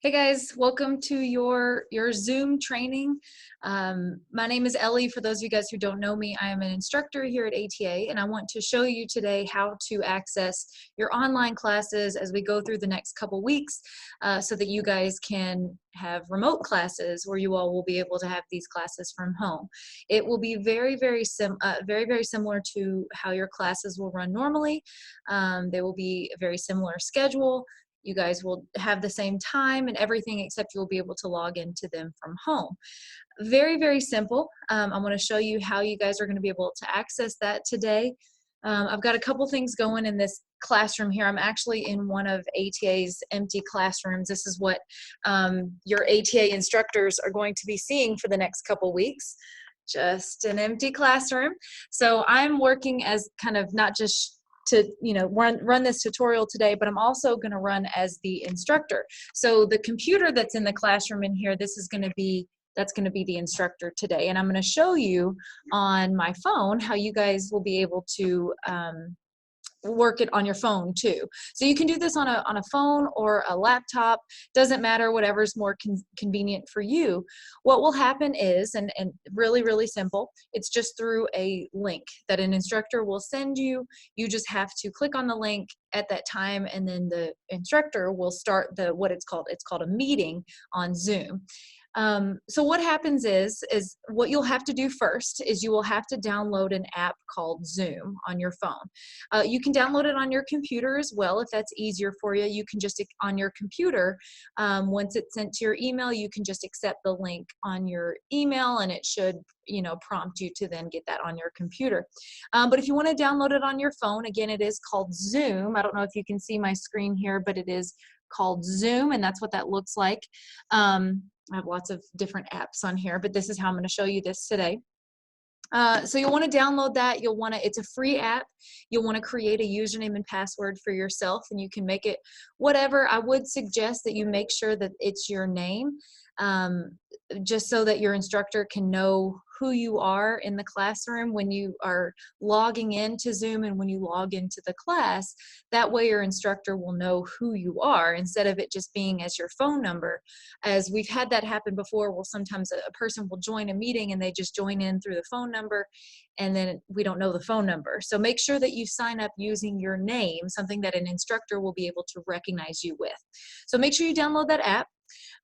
Hey guys, welcome to your Zoom training. My name is Ellie. For those of you guys who don't know me, I am an instructor here at ATA, and I want to show you today how to access your online classes as we go through the next couple weeks, so that you guys can have remote classes where you all will be able to have these classes from home. It will be very similar to how your classes will run normally. They will be a very similar schedule. You guys will have the same time and everything, except you'll be able to log into them from home. Very simple. I'm going to show you how you guys are going to be able to access that today. I've got a couple things going in this classroom here. I'm actually in one of ATA's empty classrooms. This is what your ATA instructors are going to be seeing for the next couple weeks. Just an empty classroom. So I'm working as kind of not just to run this tutorial today, but I'm also going to run as the instructor. So the computer that's in the classroom in here, that's going to be the instructor today, and I'm going to show you on my phone how you guys will be able to work it on your phone too. So you can do this on a phone or a laptop, doesn't matter, whatever's more convenient for you. What will happen is, and really simple, it's just through a link that an instructor will send you. You just have to click on the link at that time, and then the instructor will start it's called a meeting on Zoom. So what happens is what you'll have to do first is you will have to download an app called Zoom on your phone. You can download it on your computer as well if that's easier for you. You can just, on your computer, once it's sent to your email, you can just accept the link on your email, and it should prompt you to then get that on your computer. But if you want to download it on your phone, again, it is called Zoom. I don't know if you can see my screen here, but it is called Zoom, and that's what that looks like. I have lots of different apps on here, but this is how I'm going to show you this today. So you'll want to download that. It's a free app. You'll want to create a username and password for yourself, and you can make it whatever. I would suggest that you make sure that it's your name, just so that your instructor can know who you are in the classroom when you are logging into Zoom and when you log into the class. That way your instructor will know who you are instead of it just being as your phone number. As we've had that happen before, well, sometimes a person will join a meeting and they just join in through the phone number, and then we don't know the phone number. So make sure that you sign up using your name, something that an instructor will be able to recognize you with. So make sure you download that app.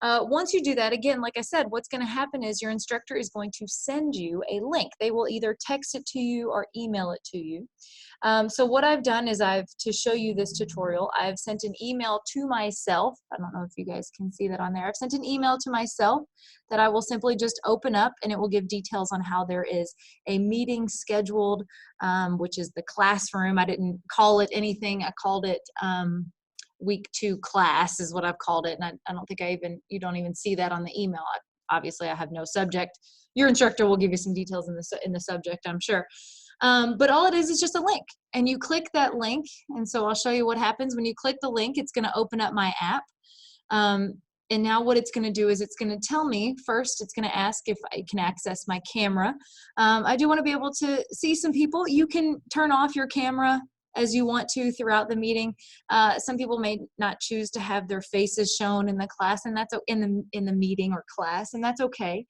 Once you do that, again, like I said, what's going to happen is your instructor is going to send you a link. They will either text it to you or email it to you. So what I've done is to show you this tutorial, I've sent an email to myself. I don't know if you guys can see that on there. I've sent an email to myself that I will simply just open up, and it will give details on how there is a meeting scheduled, which is the classroom. I didn't call it anything. I called it week 2 class is what I've called it. And I don't think you don't even see that on the email. Obviously I have no subject. Your instructor will give you some details in the subject, I'm sure. But all it is just a link, and you click that link. And so I'll show you what happens when you click the link. It's going to open up my app. And now what it's going to do is it's going to tell me first, it's going to ask if I can access my camera. I do want to be able to see some people. You can turn off your camera as you want to throughout the meeting. Some people may not choose to have their faces shown in the class, and that's in the meeting or class, and that's okay.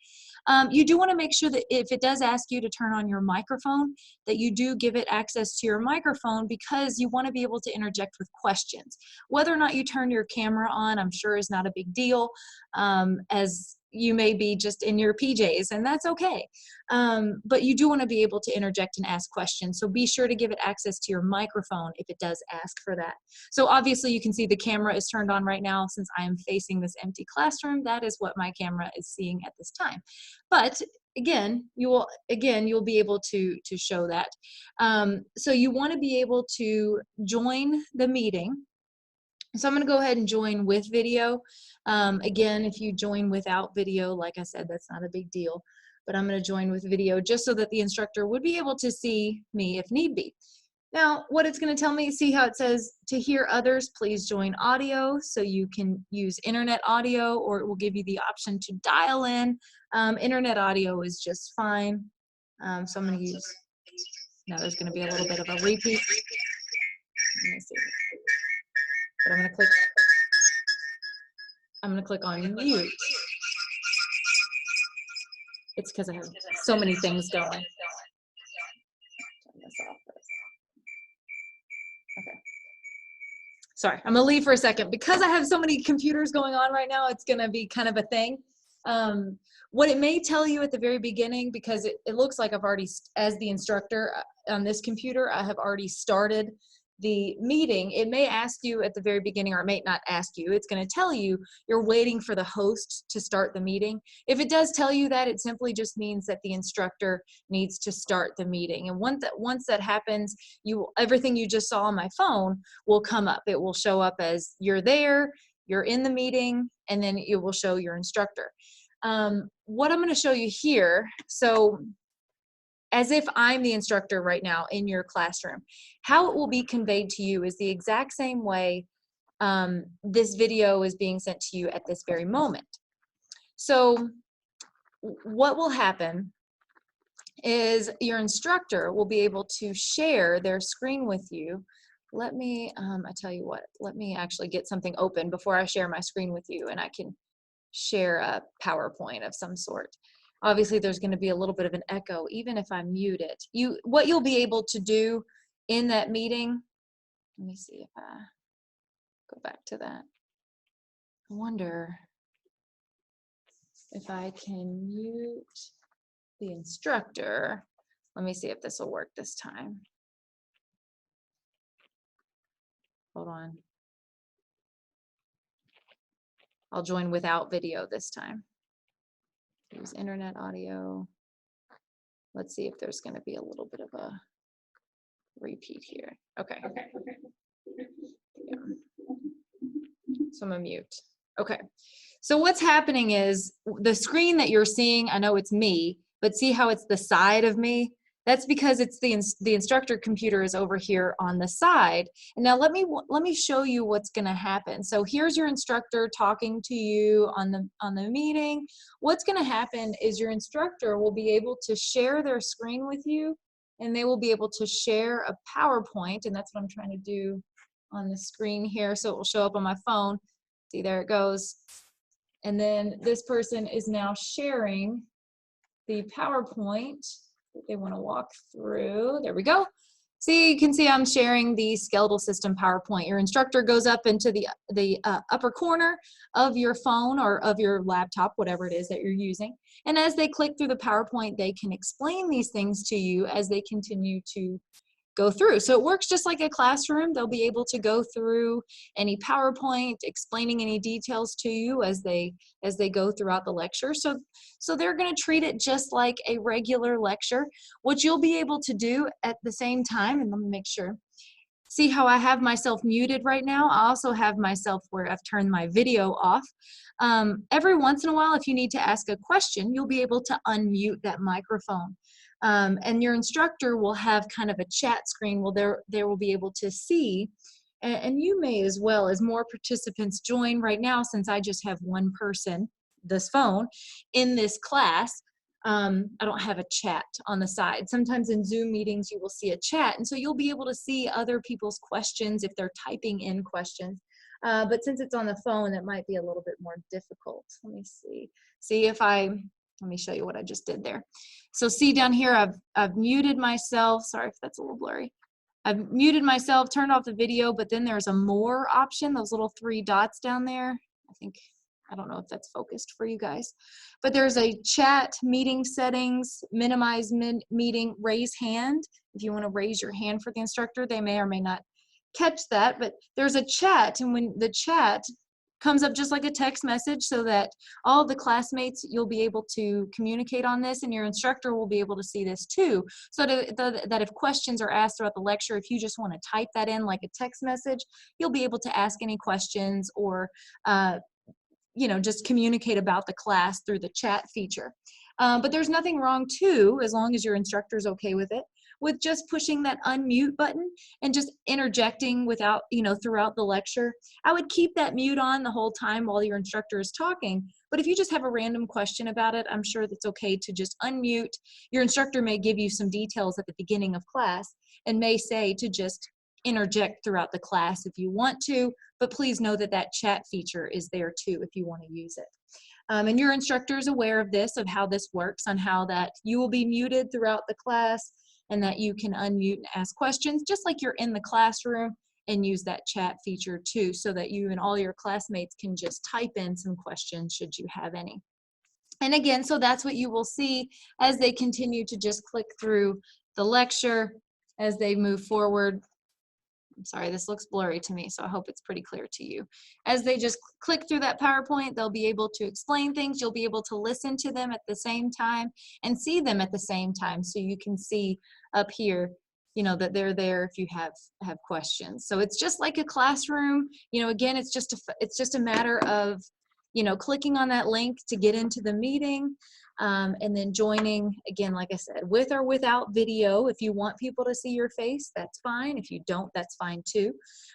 You do want to make sure that if it does ask you to turn on your microphone, that you do give it access to your microphone, because you want to be able to interject with questions. Whether or not you turn your camera on, I'm sure is not a big deal, as you may be just in your PJs, and that's okay. But you do want to be able to interject and ask questions. So be sure to give it access to your microphone if it does ask for that. So obviously you can see the camera is turned on right now. Since I am facing this empty classroom, that is what my camera is seeing at this time. But again, you'll be able to show that. So you want to be able to join the meeting. So I'm going to go ahead and join with video. Again, if you join without video, like I said, that's not a big deal. But I'm going to join with video just so that the instructor would be able to see me if need be. Now, what it's going to tell me, see how it says to hear others, please join audio. So you can use internet audio, or it will give you the option to dial in. Internet audio is just fine. So I'm going to use, now there's going to be a little bit of a repeat. Let me see. But I'm going to click. I'm going to click on mute. It's because I have so many things going. Turn this off first. Okay. Sorry, I'm gonna leave for a second. Because I have so many computers going on right now, it's gonna be kind of a thing. What it may tell you at the very beginning, because it looks like I've already, as the instructor on this computer, I have already started the meeting. It may ask you at the very beginning, or it may not ask you. It's going to tell you you're waiting for the host to start the meeting. If it does tell you that, it simply just means that the instructor needs to start the meeting. And once that happens, everything you just saw on my phone will come up. It will show up as you're there, you're in the meeting, and then it will show your instructor. What I'm going to show you here, so as if I'm the instructor right now in your classroom, how it will be conveyed to you is the exact same way this video is being sent to you at this very moment. So what will happen is your instructor will be able to share their screen with you. Let me, I tell you what, let me actually get something open before I share my screen with you, and I can share a PowerPoint of some sort. Obviously, there's going to be a little bit of an echo, even if I mute it. What you'll be able to do in that meeting, let me see if I go back to that. I wonder if I can mute the instructor. Let me see if this will work this time. Hold on. I'll join without video this time. Use internet audio. Let's see if there's going to be a little bit of a repeat here. Okay. Yeah. So I'm gonna mute. Okay. So what's happening is the screen that you're seeing, I know it's me, but see how it's the side of me? That's because it's the instructor computer is over here on the side. And now let me show you what's going to happen. So here's your instructor talking to you on the meeting. What's going to happen is your instructor will be able to share their screen with you, and they will be able to share a PowerPoint, and that's what I'm trying to do on the screen here, so it will show up on my phone. See, there it goes. And then this person is now sharing the PowerPoint that they want to walk through. There we go. See, you can see I'm sharing the skeletal system PowerPoint. Your instructor goes up into the upper corner of your phone or of your laptop, whatever it is that you're using. And as they click through the PowerPoint, they can explain these things to you as they continue to go through. So it works just like a classroom. They'll be able to go through any PowerPoint, explaining any details to you as they go throughout the lecture. So they're going to treat it just like a regular lecture. What you'll be able to do at the same time, and let me make sure, see how I have myself muted right now? I also have myself where I've turned my video off. Every once in a while, if you need to ask a question, you'll be able to unmute that microphone. And your instructor will have kind of a chat screen where they will be able to see, and you may as well, as more participants join right now, since I just have one person, this phone, in this class. I don't have a chat on the side. Sometimes in Zoom meetings, you will see a chat, and so you'll be able to see other people's questions if they're typing in questions. But since it's on the phone, it might be a little bit more difficult. Let me see. See if let me show you what I just did there. So see down here, I've muted myself. Sorry if that's a little blurry. I've muted myself, turned off the video, but then there's a more option, those little 3 dots down there. I don't know if that's focused for you guys, but there's a chat, meeting settings, minimize meeting, raise hand. If you want to raise your hand for the instructor, they may or may not catch that, but there's a chat, and when the chat comes up just like a text message, so that all the classmates, you'll be able to communicate on this, and your instructor will be able to see this too, so that if questions are asked throughout the lecture, if you just want to type that in like a text message, you'll be able to ask any questions or just communicate about the class through the chat feature. But there's nothing wrong too, as long as your instructor's okay with it, with just pushing that unmute button and just interjecting without, throughout the lecture. I would keep that mute on the whole time while your instructor is talking, but if you just have a random question about it, I'm sure that's okay to just unmute. Your instructor may give you some details at the beginning of class and may say to just interject throughout the class if you want to, but please know that that chat feature is there too if you want to use it. And your instructor is aware of this, of how this works, on how that you will be muted throughout the class and that you can unmute and ask questions just like you're in the classroom, and use that chat feature too, so that you and all your classmates can just type in some questions should you have any. And again, so that's what you will see as they continue to just click through the lecture as they move forward. I'm sorry, this looks blurry to me, so I hope it's pretty clear to you. As they just click through that PowerPoint, they'll be able to explain things. You'll be able to listen to them at the same time and see them at the same time, so you can see up here, you know, that they're there if you have questions. So it's just like a classroom. You know, again, it's just a matter of, you know, clicking on that link to get into the meeting. And then joining, again, like I said, with or without video. If you want people to see your face, that's fine. If you don't, that's fine too.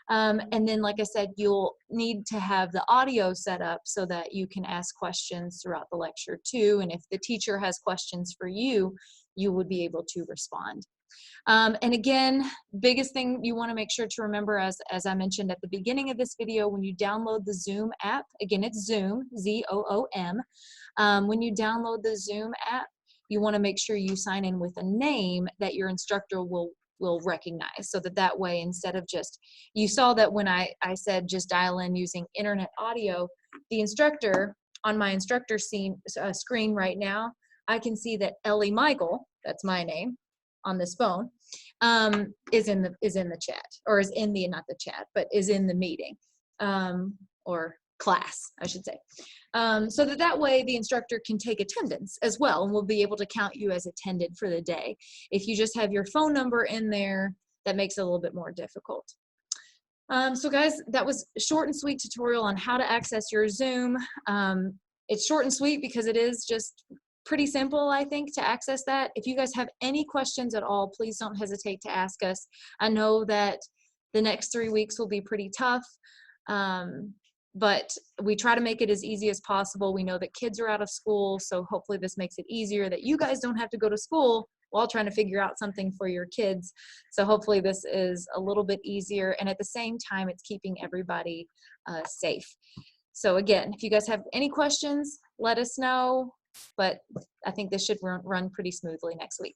And then, like I said, you'll need to have the audio set up so that you can ask questions throughout the lecture too. And if the teacher has questions for you, you would be able to respond. And again, biggest thing you want to make sure to remember, as I mentioned at the beginning of this video, when you download the Zoom app, again, it's Zoom, Z-O-O-M. When you download the Zoom app, you want to make sure you sign in with a name that your instructor will recognize, so that way, instead of just, you saw that when I said just dial in using internet audio, the instructor on my instructor screen right now, I can see that Ellie Michael, that's my name on this phone, is in the chat, or is in the, not the chat, but is in the meeting, or class, I should say. So that way the instructor can take attendance as well, and will be able to count you as attended for the day. If you just have your phone number in there, that makes it a little bit more difficult. So guys, that was a short and sweet tutorial on how to access your Zoom. It's short and sweet because it is just pretty simple, I think, to access that. If you guys have any questions at all, please don't hesitate to ask us. I know that the next 3 weeks will be pretty tough, but we try to make it as easy as possible. We know that kids are out of school, so hopefully this makes it easier, that you guys don't have to go to school while trying to figure out something for your kids. So hopefully this is a little bit easier, and at the same time, it's keeping everybody safe. So again, if you guys have any questions, let us know, but I think this should run pretty smoothly next week.